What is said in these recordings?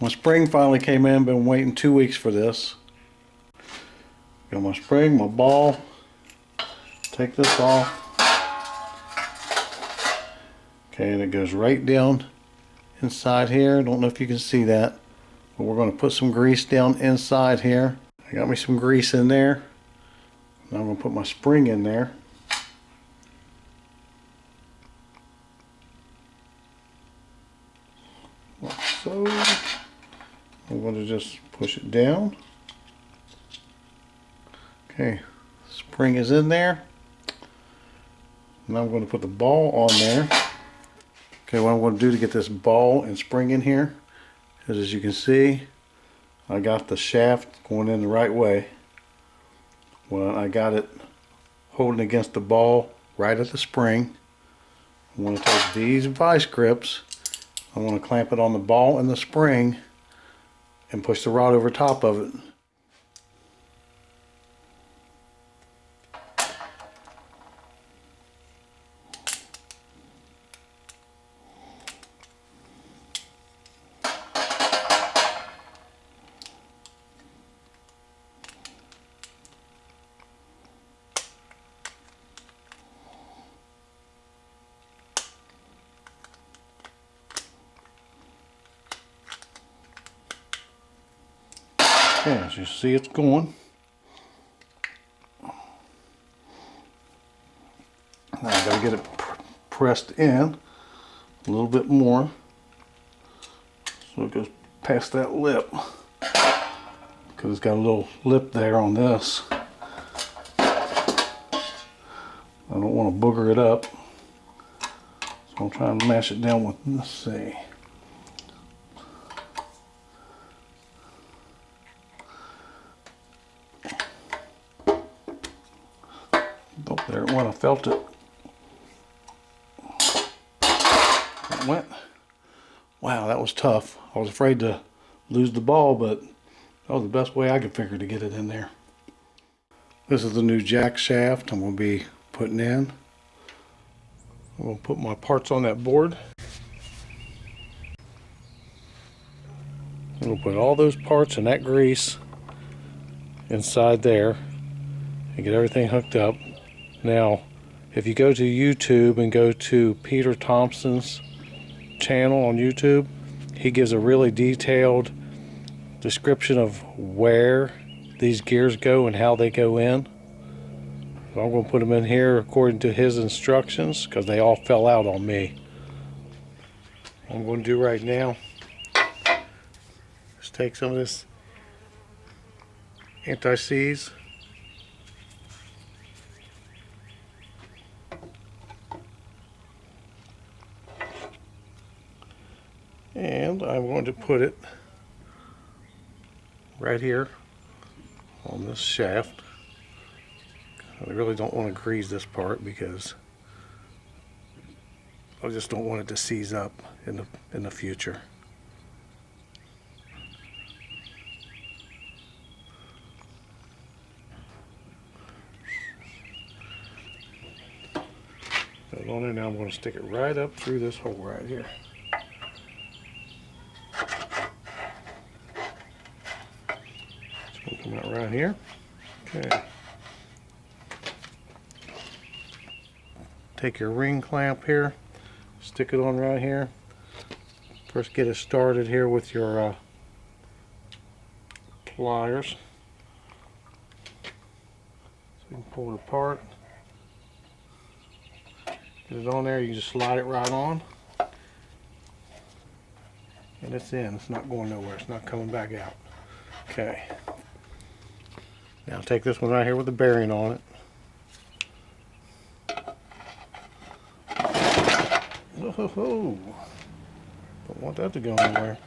My spring finally came in. Been waiting 2 weeks for this. Got my spring, my ball. Take this off. Okay, and it goes right down inside here. Don't know if you can see that, but we're going to put some grease down inside here. I got me some grease in there. Now I'm going to put my spring in there. Like so. I'm going to just push it down. Okay, spring is in there. Now I'm going to put the ball on there. Okay, what I'm going to do to get this ball and spring in here is, as you can see, I got the shaft going in the right way. Well, I got it holding against the ball right at the spring. I want to take these vice grips. I want to clamp it on the ball and the spring and push the rod over top of it. Okay, as you see, it's going. Now I gotta get it pressed in a little bit more so it goes past that lip, because it's got a little lip there on this. I don't want to booger it up, so I'm trying to mash it down with, let's see. Oh, there it went. I felt it. It went. Wow, that was tough. I was afraid to lose the ball, but that was the best way I could figure to get it in there. This is the new jack shaft I'm going to be putting in. I'm going to put my parts on that board. I'm going to put all those parts and that grease inside there and get everything hooked up. Now, if you go to YouTube and go to Peter Thompson's channel on YouTube, he gives a really detailed description of where these gears go and how they go in. So I'm going to put them in here according to his instructions, because they all fell out on me. What I'm going to do right now is take some of this anti-seize, and I'm going to put it right here on this shaft. I really don't want to grease this part because I just don't want it to seize up in the future. Put it on there. Now I'm going to stick it right up through this hole right here. Come out right here. Okay. Take your ring clamp here, stick it on right here. First, get it started here with your pliers. So you can pull it apart. Get it on there. You can just slide it right on, and it's in. It's not going nowhere. It's not coming back out. Okay. Now take this one right here with the bearing on it. Oh, don't want that to go anywhere.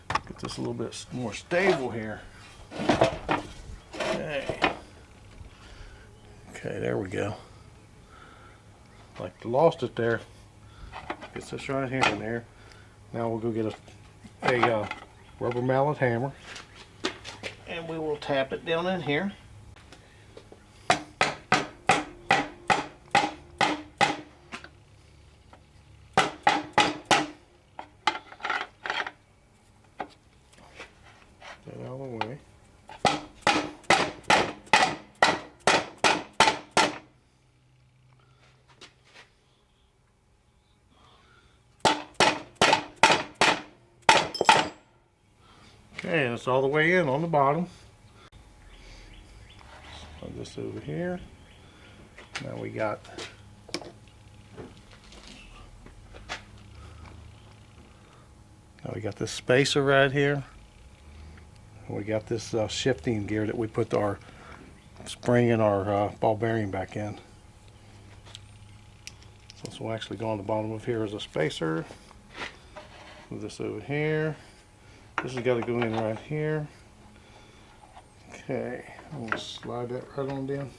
Get this a little bit more stable here. Okay. Okay, there we go. Like lost it there. Get this right here in there. Now we'll go get a rubber mallet hammer, and we will tap it down in here. Okay, and it's all the way in on the bottom. Put this over here. Now we got this spacer right here. And we got this shifting gear that we put our spring and our ball bearing back in. So this will actually go on the bottom of here as a spacer. Move this over here. This has got to go in right here. Okay, I'm going to slide that right on down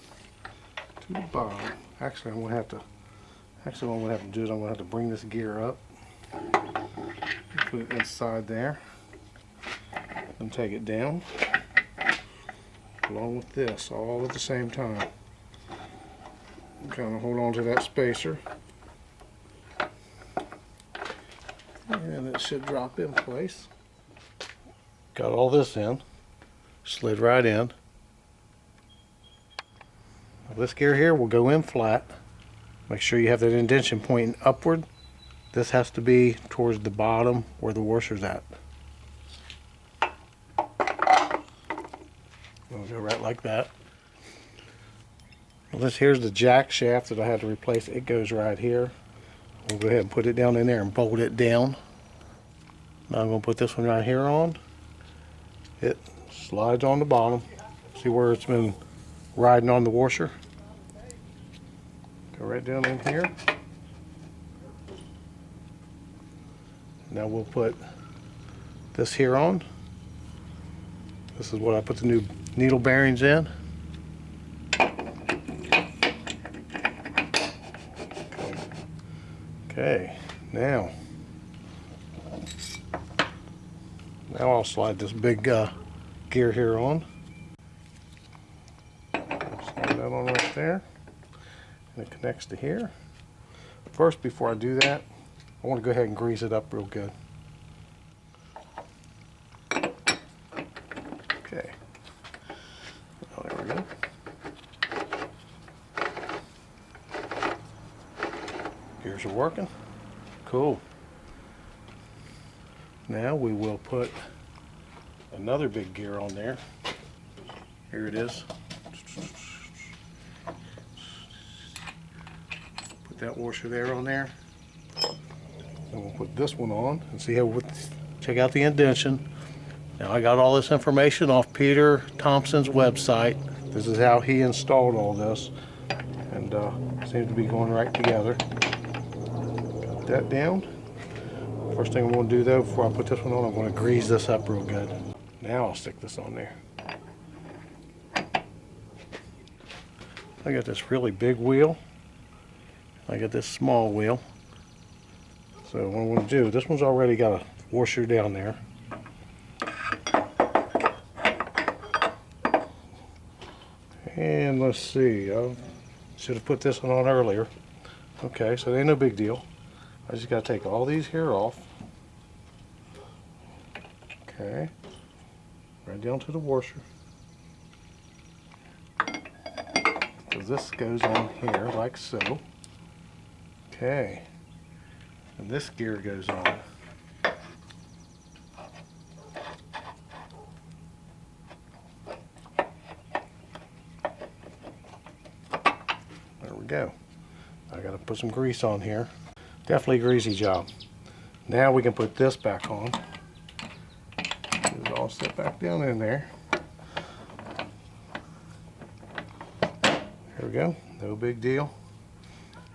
to the bottom. Actually, what I'm going to have to do is I'm going to have to bring this gear up, put it inside there, and take it down, along with this, all at the same time. Kind of hold on to that spacer, and it should drop in place. Got all this in, slid right in. Now this gear here will go in flat. Make sure you have that indentation pointing upward. This has to be towards the bottom where the washer's at. We'll go right like that. Well, here's the jack shaft that I had to replace. It goes right here. We'll go ahead and put it down in there and bolt it down. Now I'm going to put this one right here on. It slides on the bottom. See where it's been riding on the washer? Go right down in here. Now we'll put this here on. This is what I put the new needle bearings in. Okay, now I'll slide this big gear here on. Slide that on right there, and it connects to here. First, before I do that, I want to go ahead and grease it up real good. Okay, well, there we go. Gears are working. Cool. Now we will put another big gear on there. Here it is. Put that washer there on there. And we'll put this one on and see how, check out the indentation. Now I got all this information off Peter Thompson's website. This is how he installed all this, and seems to be going right together. Got that down. First thing I'm going to do though, before I put this one on, I'm going to grease this up real good. Now I'll stick this on there. I got this really big wheel. I got this small wheel. So what I'm going to do, this one's already got a washer down there. And let's see, I should have put this one on earlier. Okay, so it ain't no big deal. I just got to take all these here off. Okay, right down to the washer. So this goes on here like so. Okay, and this gear goes on. There we go. I got to put some grease on here. Definitely a greasy job. Now we can put this back on. It all set back down in there. There we go. No big deal.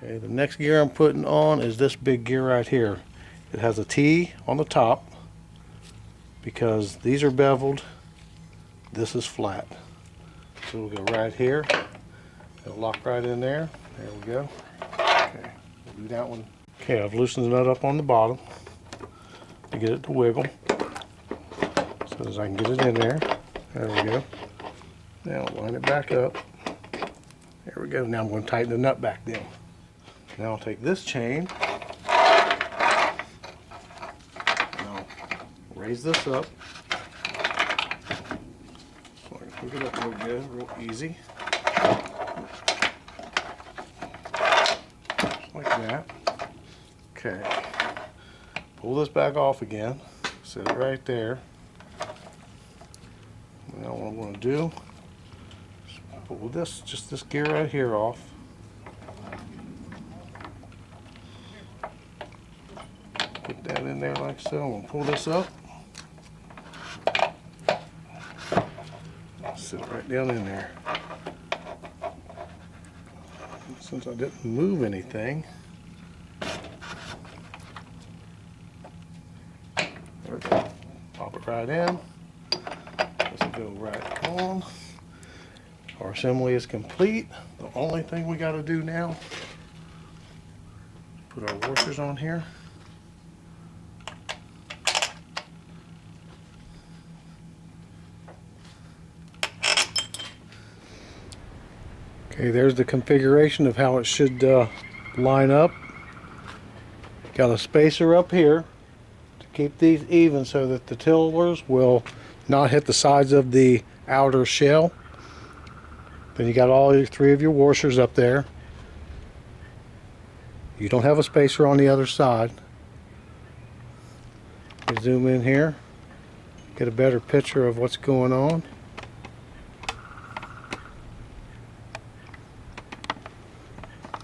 Okay, the next gear I'm putting on is this big gear right here. It has a T on the top because these are beveled. This is flat. So we'll go right here. It'll lock right in there. There we go. Okay, we'll do that one. Okay, I've loosened the nut up on the bottom to get it to wiggle so as I can get it in there. There we go. Now line it back up. There we go. Now I'm going to tighten the nut back down. Now I'll take this chain and I'll raise this up. So I can hook it up real good, real easy. Just like that. Okay. Pull this back off again. Set it right there. Now what I'm going to do is pull this gear right here off. Put that in there like so. I'm going to pull this up. Sit it right down in there. Since I didn't move anything, there we go. Pop it right in. This will go right on. Our assembly is complete. The only thing we got to do now, put our washers on here. Okay, there's the configuration of how it should line up. Got a spacer up here to keep these even so that the tillers will not hit the sides of the outer shell. Then you got all your 3 of your washers up there. You don't have a spacer on the other side. You zoom in here, get a better picture of what's going on.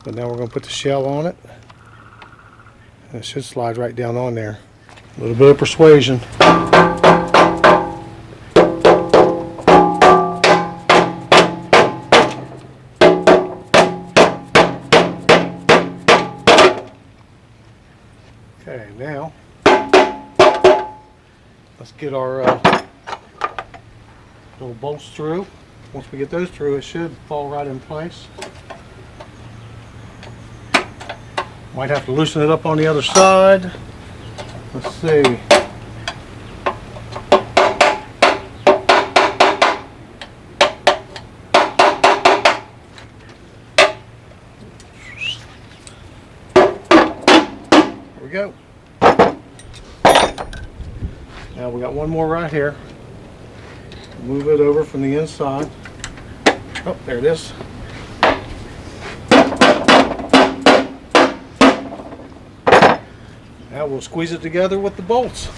But now we're going to put the shell on it, and it should slide right down on there. A little bit of persuasion. Okay, now let's get our little bolts through. Once we get those through, it should fall right in place. Might have to loosen it up on the other side. Let's see. There we go. Now we got one more right here. Move it over from the inside. Oh, there it is. Now we'll squeeze it together with the bolts.